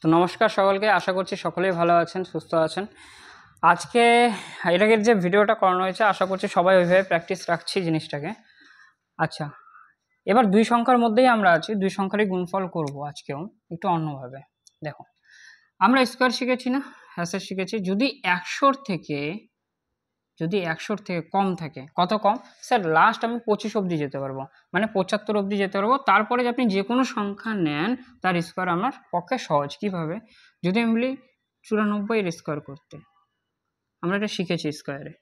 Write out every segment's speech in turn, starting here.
তো নমস্কার সকলকে, আশা করছি সকলেই ভালো আছেন, সুস্থ আছেন। আজকে এর আগের যে ভিডিওটা করানো হয়েছে, আশা করছি সবাই ওইভাবে প্র্যাকটিস রাখছি জিনিসটাকে। আচ্ছা, এবার দুই সংখ্যার মধ্যেই আমরা আছি, দুই সংখ্যারই গুণফল করব আজকেও একটু অন্যভাবে। দেখো, আমরা স্কোয়ার শিখেছি না, হ্যাঁ স্যার শিখেছি। যদি 100 থেকে কম থাকে, কত কম স্যার? লাস্ট আমি 25 অবধি যেতে পারবো, মানে 75 অবধি যেতে পারবো। তারপরে আপনি যে কোনো সংখ্যা নেন তার স্কোয়ার আমার পক্ষে সহজ। কিভাবে? যদি আমি বলি 94 এর স্কোয়ার করতে, আমরা এটা শিখেছি স্কোয়ারে।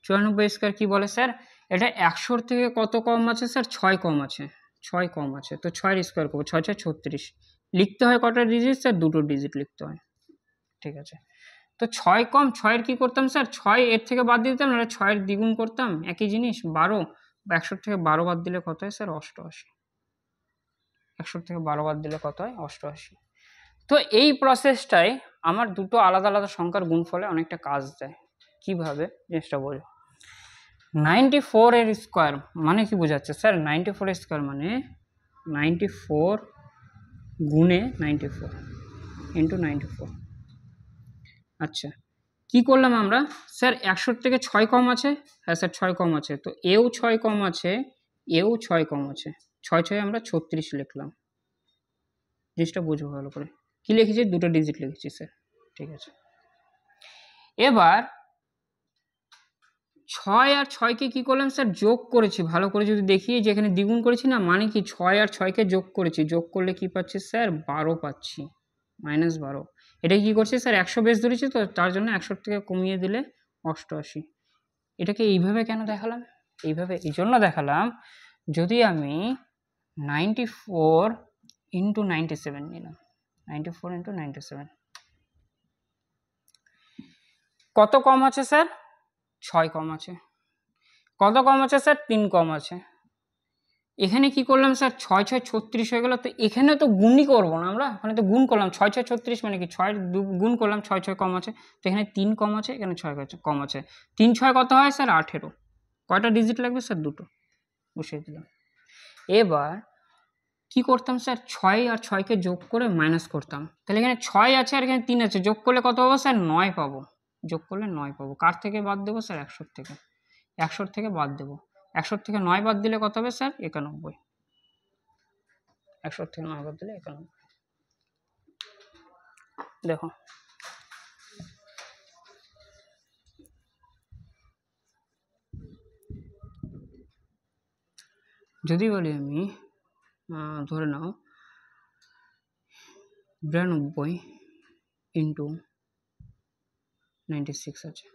94 স্কোয়ার কি বলে স্যার? এটা 100 থেকে কত কম আছে স্যার? 6 কম আছে, 6 কম আছে। তো 6 এর স্কোয়ার করবো, 6 6 36। লিখতে হয় কটা ডিজিট স্যার? দুটো ডিজিট লিখতে হয়। ঠিক আছে, তো 6 কম, 6-এর কী করতাম স্যার? 6 এর থেকে বাদ দিয়ে দিতাম, নাহলে 6-এর দ্বিগুণ করতাম, একই জিনিস 12। 100 থেকে 12 বাদ দিলে কত হয় স্যার? 88। 100 থেকে 12 বাদ দিলে কত হয়? 88। তো এই প্রসেসটাই আমার দুটো আলাদা আলাদা সংখ্যার গুণফলে অনেকটা কাজ দেয়। কিভাবে জিনিসটা বোঝো। 94 এর স্কোয়ার মানে কি বোঝাচ্ছে স্যার? 94 এর স্কোয়ার মানে 94 গুণে 94 ইন্টু 94। আচ্ছা, কি করলাম আমরা স্যার? 100 থেকে 6 কম আছে, হ্যাঁ স্যার 6 কম আছে। তো এও 6 কম আছে, এও 6 কম আছে। 6 6 আমরা 36 লিখলাম। জিনিসটা বুঝবো ভালো করে। কি লিখেছি? দুটো ডিজিট লিখেছি স্যার। ঠিক আছে, এবার 6 আর 6কে কি করলাম স্যার? যোগ করেছি। ভালো করে যদি দেখি, যেখানে দ্বিগুণ করেছি না, মানে কি 6 আর 6কে যোগ করেছি। যোগ করলে কি পাচ্ছি স্যার? 12 পাচ্ছি, -12। এটা কি করছি স্যার? 100 বেস ধরেছি, তো তার জন্য 100 থেকে কমিয়ে দিলে 88। এটাকে এইভাবে কেন দেখালাম? এইভাবে এই জন্য দেখালাম, যদি আমি 94 ইন্টু 97 নিলাম, 94 ইন্টু 97 কত কম আছে স্যার? 6 কম আছে। কত কম আছে স্যার? 3 কম আছে। এখানে কি করলাম স্যার? 6 6 36 হয়ে গেল। তো এখানে তো গুণই করবো না আমরা, এখানে তো গুণ করলাম। 6 6 36 মানে কি 6 গুণ করলাম, 6 6 কম আছে। তো এখানে 3 কম আছে, এখানে 6 কম আছে। 3 6 কত হয় স্যার? 18। কয়টা ডিজিট লাগবে স্যার? দুটো, বসিয়ে দিলাম। এবার কি করতাম স্যার? 6 আর 6কে যোগ করে মাইনাস করতাম। তাহলে এখানে 6 আছে আর এখানে 3 আছে, যোগ করলে কত পাবো স্যার? 9 পাবো। যোগ করলে 9 পাবো। কার থেকে বাদ দেবো স্যার? 100 থেকে। 100 থেকে বাদ দেবো। 100 থেকে 9 বাদ দিলে কত হবে স্যার? 91। 100 থেকে 9 বাদ দিলে 91। দেখো, যদি বলি আমি, ধরে নাও 92 ইন্টু 96 আছে।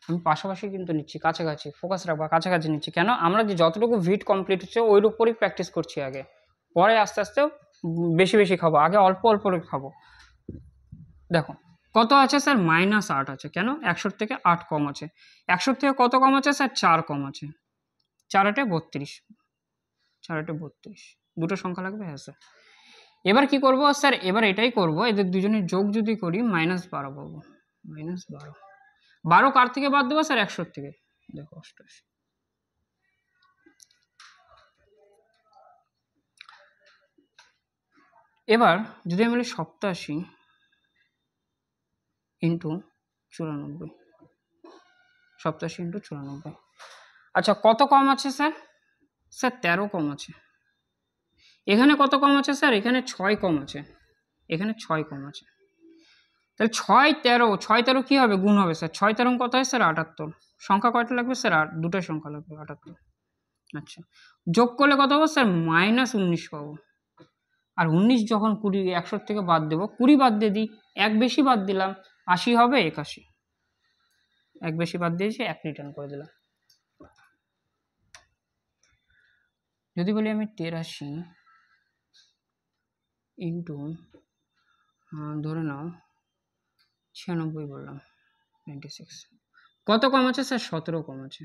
আমি পাশাপাশি কিন্তু নিচ্ছি, কাছাকাছি ফোকাস রাখবা, কাছাকাছি নিচ্ছি। কেন? আমরা যে যতটুকু ভিট কমপ্লিট হচ্ছে ওইর উপরই প্র্যাকটিস করছি আগে, পরে আস্তে আস্তে বেশি বেশি খাবো, আগে অল্প অল্প খাবো। দেখো কত আছে স্যার? -8 আছে। কেন? 100 থেকে 8 কম আছে। 100 থেকে কত কম আছে স্যার? 4 কম আছে। 4 8 32। 4 8 32। দুটো সংখ্যা লাগবে, হ্যাঁ স্যার। এবার কি করব স্যার? এবার এটাই করব, এদের দুজনের যোগ যদি করি -12 পাবো। -12। 12 কার থেকে বাদ দেবো স্যার? 100 থেকে। দেখো 88। এবার যদি আমি বলি 87 ইন্টু 94। 87 ইন্টু 94। আচ্ছা, কত কম আছে স্যার? স্যার 13 কম আছে। এখানে কত কম আছে স্যার? এখানে 6 কম আছে, এখানে 6 কম আছে। তাহলে 6 13, 6 13 কি হবে? গুণ হবে স্যার। 6 13 কত হয় স্যার? 78। সংখ্যা কয়টা লাগবে স্যার? দুটো সংখ্যা লাগবে, 78। আচ্ছা, যোগ করলে কত হবে স্যার? -19 পাবো। আর 19 যখন 20 100 থেকে বাদ দেবো, 20 বাদ দিয়ে দিই, এক বেশি বাদ দিলাম, 80 হবে 81। এক বেশি বাদ দিয়েছি, 1 রিটার্ন করে দিলাম। যদি বলি আমি 83 ইন্টু ধরে নাও 96 বললাম, 96। কত কম আছে স্যার? 17 কম আছে।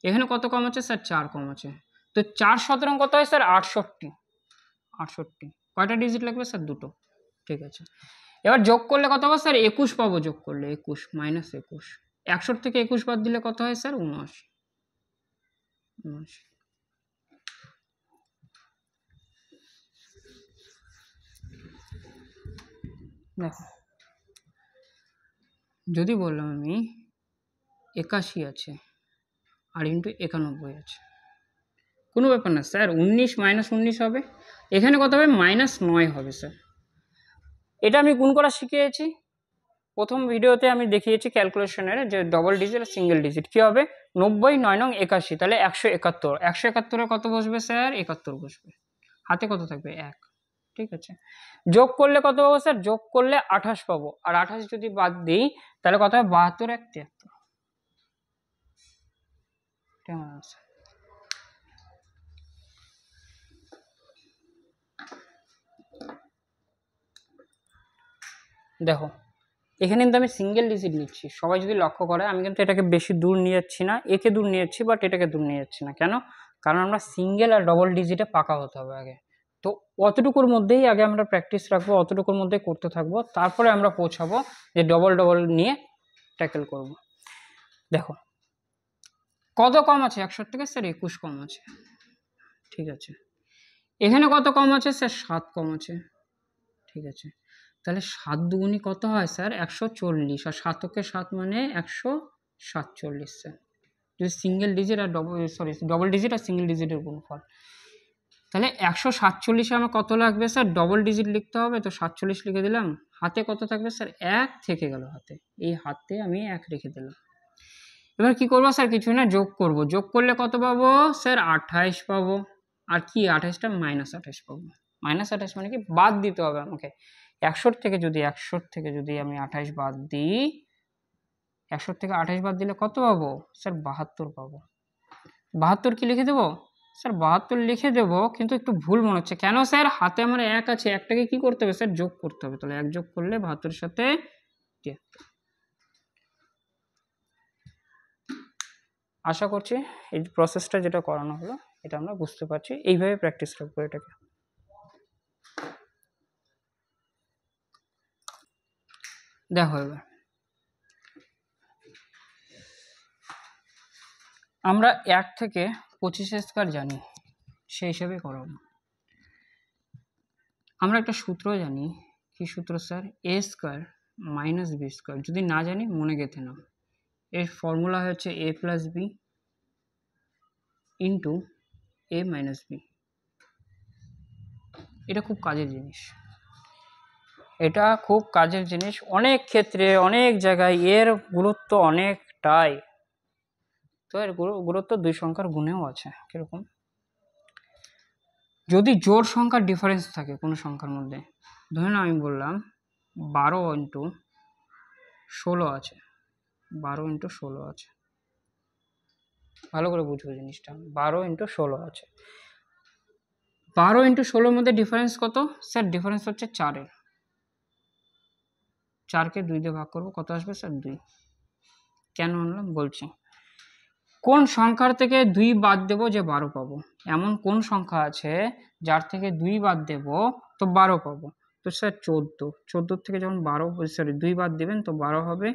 এখানে কত কম আছে স্যার? 4 কম আছে। তো 4 17 কত হয় স্যার? 68। 68। কয়টা ডিজিট লাগবে স্যার? দুটো। ঠিক আছে, এবার যোগ করলে কত হবে স্যার? 21 পাবো। যোগ করলে 21 -21। 100 থেকে 21 বাদ দিলে কত হয় স্যার? 79। দেখো যদি বললাম আমি 81 আছে আর ইন্টু 91 আছে, কোনো ব্যাপার না স্যার, 19 মাইনাস 19 হবে, এখানে কত হবে -9 হবে স্যার। এটা আমি গুণ করা শিখিয়েছি প্রথম ভিডিওতে, আমি দেখিয়েছি ক্যালকুলেশনের যে ডবল ডিজিট আর সিঙ্গেল ডিজিট কী হবে। 90 9 নং 81, তাহলে 171, 171-এ কত বসবে স্যার 71 বসবে, হাতে কত থাকবে 1, ঠিক আছে। যোগ করলে কত পাবো স্যার, যোগ করলে 28 পাবো, আর 28 যদি বাদ দিই তাহলে কত হবে 72 1 73, কেমন আছে। দেখো এখানে কিন্তু আমি সিঙ্গেল ডিজিট নিচ্ছি, সবাই যদি লক্ষ্য করে আমি কিন্তু এটাকে বেশি দূর নিয়ে যাচ্ছি না, একে দূর নিয়ে যাচ্ছি বাট এটাকে দূর নিয়ে যাচ্ছি না, কেন, কারণ আমরা সিঙ্গেল আর ডবল ডিজিটে পাকা হতে হবে আগে, তো অতটুকুর মধ্যেই আগে আমরা প্র্যাকটিস রাখবো, অতটুকুর মধ্যেই করতে থাকবো, তারপরে আমরা পৌঁছাবো যে ডবল ডবল নিয়ে ট্যাকেল করব। দেখো কত কম আছে 100 থেকে স্যার 21 কম আছে, ঠিক আছে। এখানে কত কম আছে স্যার 7 কম আছে, ঠিক আছে। তাহলে 7 দুগুণী কত হয় স্যার 140, আর 7 7 মানে 147 স্যার, যদি সিঙ্গেল ডিজিট আর ডবল ডিজিট আর সিঙ্গেল ডিজিটের গুণফল। তাহলে 147-এ আমার কত লাগবে স্যার, ডবল ডিজিট লিখতে হবে, তো 47 লিখে দিলাম, হাতে কত থাকবে স্যার 1 থেকে গেল, হাতে এই হাতে আমি 1 রেখে দিলাম। এবার কি করবো স্যার, কিছু না, যোগ করব, যোগ করলে কত পাবো স্যার 28 পাবো, আর কি 28টা -28 পাবো, -28 মানে কি বাদ দিতে হবে আমাকে, 100 থেকে যদি আমি 28 বাদ দিই, 100 থেকে 28 বাদ দিলে কত পাবো স্যার 72 পাবো। 72 কি লিখে দেবো স্যার, 72 লিখে দেবো, কিন্তু একটু ভুল মনে হচ্ছে, কেন স্যার, হাতে আমার 1 আছে, একটাকে কি করতে হবে স্যার যোগ করতে হবে, তাহলে 1 যোগ করলে 72-এর সাথে 73। আশা করছি এই প্রসেসটা যেটা করানো হলো এটা আমরা বুঝতে পারছি, এইভাবে প্র্যাকটিস রাখবো এটাকে। দেখো এবার আমরা 1 থেকে 25 স্কয়ার জানি, সেই হিসেবে করাবো। আমরা একটা সূত্র জানি, কি সূত্র sir, a square minus B square, যদি না জানি মনে গেঁথে নাও, এর ফর্মুলা হচ্ছে a plus B into a minus B. এটা খুব কাজের জিনিস, এটা খুব কাজের জিনিস, অনেক ক্ষেত্রে অনেক জায়গায় এর গুরুত্ব অনেকটাই, তো এর গুরুত্ব 2 সংখ্যার গুণেও আছে। কিরকম, যদি জোড় সংখ্যার ডিফারেন্স থাকে কোনো সংখ্যার মধ্যে, ধরুন আমি বললাম 12 ইন্টু 16 আছে, 12 ইন্টু 16 আছে, ভালো করে বুঝবো জিনিসটা, 12 ইন্টু 16 আছে, 12 ইন্টু 16-এর মধ্যে ডিফারেন্স কত স্যার, ডিফারেন্স হচ্ছে 4-এর, 4-কে 2 দিয়ে ভাগ করবো, কত আসবে স্যার 2। কেন আনলাম বলছি, কোন সংখ্যার থেকে 2 বাদ দেবো যে 12 পাবো, এমন কোন সংখ্যা আছে যার থেকে 2 বাদ দেবো তো 12 পাবো, তো স্যার 14 থেকে যখন 2 বাদ দেবেন তো 12 হবে,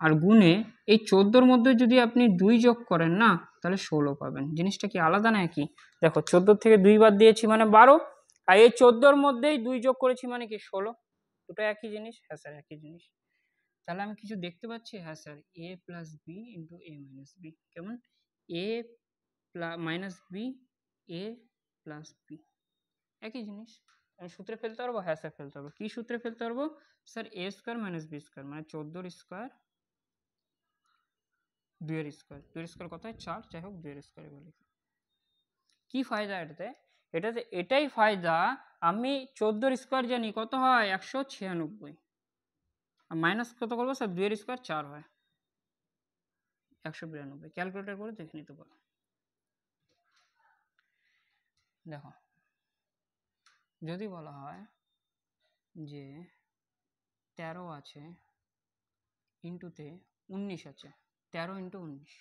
আর গুণে এই 14-এর মধ্যে যদি আপনি 2 যোগ করেন না তাহলে 16 পাবেন, জিনিসটা কি আলাদা না কি, দেখো 14 থেকে 2 বাদ দিয়েছি মানে 12, আর এই 14-এর মধ্যেই 2 যোগ করেছি মানে কি 16, দুটো একই জিনিস, হ্যাঁ স্যার একই জিনিস। তাহলে আমি কিছু দেখতে পাচ্ছি, হ্যাঁ sir a plus B into a minus B, কেমন a minus B a plus B, একই জিনিস। আমি সূত্রে ফেলতে পারবো, হ্যাঁ স্যার ফেলতে পারবো, কি সূত্রে ফেলতে পারবো sir, a square minus B square মানে 14 স্কোয়ার 2 স্কোয়ার, 2 স্কোয়ার কত হয় 4, যাই হোক 2 স্কোয়ার বলি। কি ফায়দা এটাতে, এটাই ফায়দা, আমি 14 স্কোয়ার জানি কত হয় 196, আর মাইনাস কত করবো স্যার 2 স্কোয়ার 4 হয় 192, ক্যালকুলেটর করে দেখে নিতে পারো। দেখো যদি বলা হয় যে 13 আছে ইন্টুতে 19 আছে, 13 ইন্টু 19,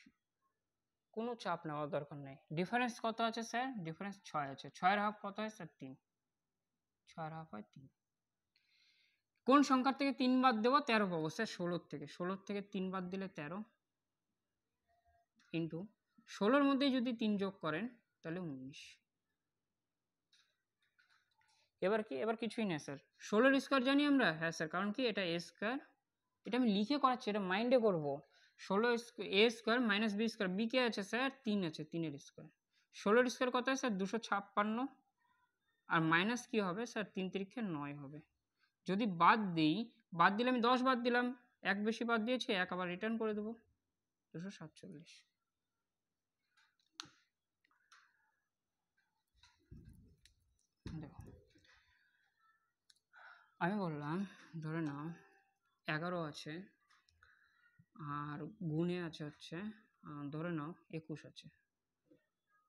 কোনো চাপ নেওয়ার দরকার নেই, ডিফারেন্স কত আছে স্যার, ডিফারেন্স 6 আছে, 6-এর হাফ কত হয় স্যার 3, 6-এর হাফ হয় 3, কোন সংখ্যার থেকে 3 বাদ দেবো 13 পাবো স্যার, 16 থেকে 3 বাদ দিলে 13 ইন্টু 16-এর মধ্যে যদি 3 যোগ করেন তাহলে 19, এবার কি, এবার কিছুই না স্যার, 16 স্কোয়ার জানি আমরা, হ্যাঁ স্যার, কারণ কি এটা এ স্কোয়ার, এটা আমি লিখে করাচ্ছি, এটা মাইন্ডে করবো। 16 A square minus B square, B কে আছে স্যার 3 আছে, 3-এর স্কোয়ার, 16-এর স্কোয়ার কত হয় স্যার 256, আর মাইনাস কি হবে স্যার 3 তিরিক্ষে 9 হবে। যদি বাদ দিই, বাদ দিলে আমি 10 বাদ দিলাম, এক বেশি বাদ দিয়েছি, এক আবার রিটার্ন করে দেবো, 247। দেখো আমি বললাম ধরে নাও 11 আছে, আর গুণে আছে হচ্ছে ধরে নাও 21 আছে।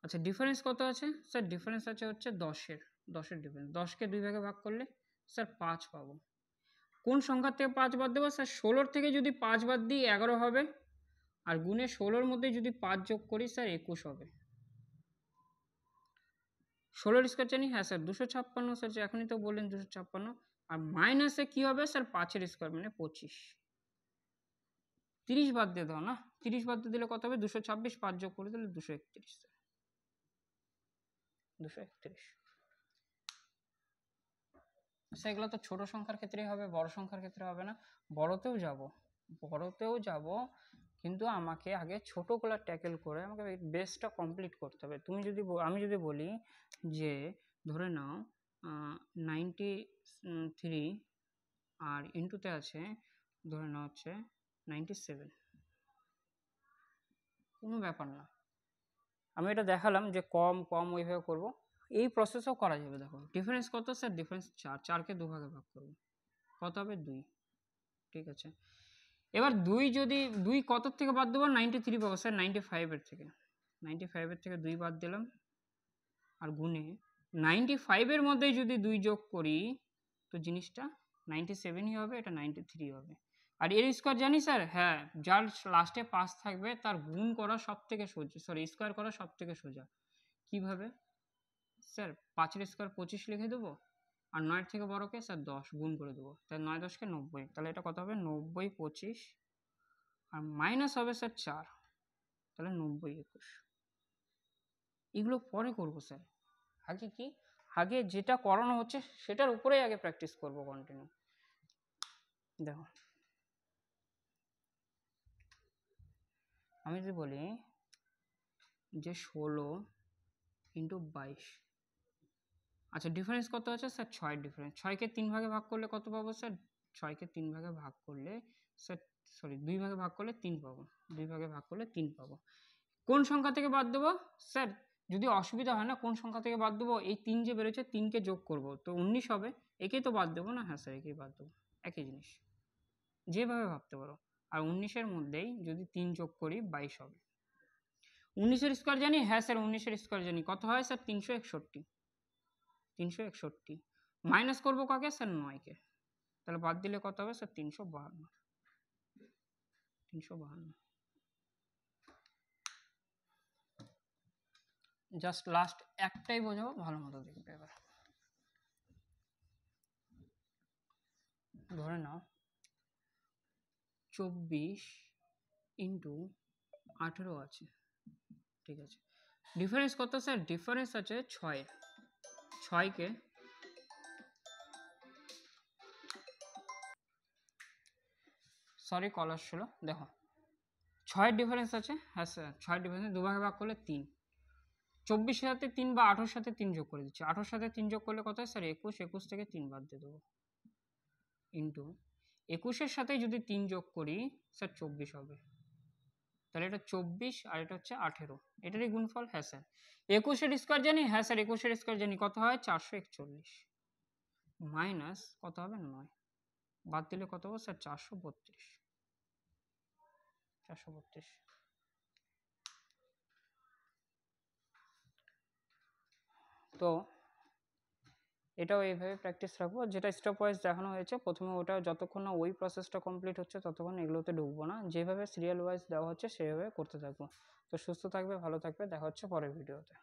আচ্ছা ডিফারেন্স কত আছে স্যার? ডিফারেন্স আছে হচ্ছে 10-এর ডিফারেন্স। 10কে 2 ভাগে ভাগ করলে স্যার 5 পাবো। কোন সংখ্যার থেকে 5 বাদ দেবো স্যার? 16 থেকে যদি 5 বাদ দিই 11 হবে, আর গুণে 16-র মধ্যে যদি 5 যোগ করি স্যার 21 হবে। 16-এর স্কোয়ার জানি, হ্যাঁ স্যার 256 স্যার, এখনই তো বললেন 256, আর মাইনাসে কি হবে স্যার 5-এর স্কোয়ার মানে 25। 30 বাদ দিয়ে দাও না, 30 বাদ দিয়ে দিলে কত হবে? 226, 5 যোগ করে দিলে 231 স্যার, 231। সেগুলো তো ছোট সংখ্যার ক্ষেত্রেই হবে, বড় সংখ্যার ক্ষেত্রে হবে না। বড়তেও যাব, কিন্তু আমাকে আগে ছোটোগুলো ট্যাকেল করে আমাকে বেসটা কমপ্লিট করতে হবে। আমি যদি বলি যে ধরে নাও 93 আর ইন্টুতে আছে ধরে নাও হচ্ছে 97, কোনো ব্যাপার না। আমি এটা দেখালাম যে কম কম ওইভাবে করব, এই প্রসেসও করা যাবে। দেখো ডিফারেন্স কত স্যার? ডিফারেন্স 4, 4কে 2 ভাগে ভাগ করব, কত হবে? 2। ঠিক আছে, এবার 2 কত থেকে বাদ দেবো? 93 পাবো স্যার 95-এর থেকে, 95-এর থেকে 2 বাদ দিলাম, আর গুণে 95-এর মধ্যে যদি 2 যোগ করি তো জিনিসটা 97ই হবে, এটা 93 হবে। আর এর স্কোয়ার জানি স্যার, হ্যাঁ যার লাস্টে 5 থাকবে তার গুণ করা সব থেকে সোজা, স্কোয়ার করা সব থেকে সোজা। কীভাবে স্যার? 5-এর স্কোয়ার 25 লিখে দেবো, আর 9-এর থেকে বড়কে স্যার 10 গুণ করে দেবো, তাই 9 10কে 90, তাহলে এটা কত হবে? 90 25, আর মাইনাস হবে স্যার 4, তাহলে 90 21। এগুলো পরে করবো স্যার, আগে কি, আগে যেটা করানো হচ্ছে সেটার উপরেই আগে প্র্যাকটিস করবো কন্টিনিউ। দেখো আমি যদি বলি যে 16 ইন্টু 22, আচ্ছা ডিফারেন্স কত আছে স্যার? 6 ডিফারেন্স। 6কে 3 ভাগে ভাগ করলে কত পাবো স্যার? 6কে 3 ভাগে ভাগ করলে স্যার 2 ভাগে ভাগ করলে 3 পাবো, 2 ভাগে ভাগ করলে 3 পাবো। কোন সংখ্যা থেকে বাদ দেবো স্যার? যদি অসুবিধা হয় না কোন সংখ্যা থেকে বাদ দেবো, এই 3 যে বেরোচ্ছে 3কে যোগ করব তো 19 হবে, একেই তো বাদ দেবো না? হ্যাঁ স্যার একেই বাদ দেবো, একই জিনিস, যেভাবে ভাবতে পারো। আর 19-এর মধ্যেই যদি 3 যোগ করি 22 হবে। 19-এর স্কোয়ার জানি, হ্যাঁ স্যার 19-এর স্কোয়ার জানি, কত হয় স্যার? 361। 361 মাইনাস করবো কাকে স্যার? 9-কে, তাহলে বাদ দিলে কত হবে স্যার? 352। 352। জাস্ট লাস্ট একটাই বোঝাবো, ভালো মতো দেখবে। এবার ধরে নাও 24 ইন্টু 18 আছে, ঠিক আছে, ডিফারেন্স কত স্যার? ডিফারেন্স আছে 6, 6কে কল আসছিল। দেখো 6-এর ডিফারেন্স আছে, হ্যাঁ স্যার 6-এর ডিফারেন্স 2 ভাগে ভাগ করলে 3, 24-এর সাথে 3 বা 18-এর সাথে 3 যোগ করে দিচ্ছি, 18-এর সাথে 3 যোগ করলে কত হয় স্যার? 21, 21 থেকে 3 বাদ দিয়ে দেবো, ইন্টু 21-এর সাথে যদি 3 যোগ করি স্যার 24 হবে, তাহলে এটা 24 আর এটা হচ্ছে 18, এটারই গুণফল। হ্যাঁ স্যার 21-এর স্কোয়ার জানি, হ্যাঁ স্যার 21-এর স্কোয়ার জানি, কত হয়? 441, মাইনাস কত হবে? 9, বাদ দিলে কত হবে স্যার? 432, 432। তো এটাও এইভাবে প্র্যাকটিস রাখবো, যেটা স্টেপ ওয়াইজ দেখানো হয়েছে প্রথমে ওটা, যতক্ষণ না ওই প্রসেসটা কমপ্লিট হচ্ছে ততক্ষণ এগুলোতে ঢুকবো না, যেভাবে সিরিয়াল ওয়াইজ দেওয়া হচ্ছে সেভাবে করতে থাকবো। তো সুস্থ থাকবে, ভালো থাকবে, দেখা হচ্ছে পরের ভিডিওতে।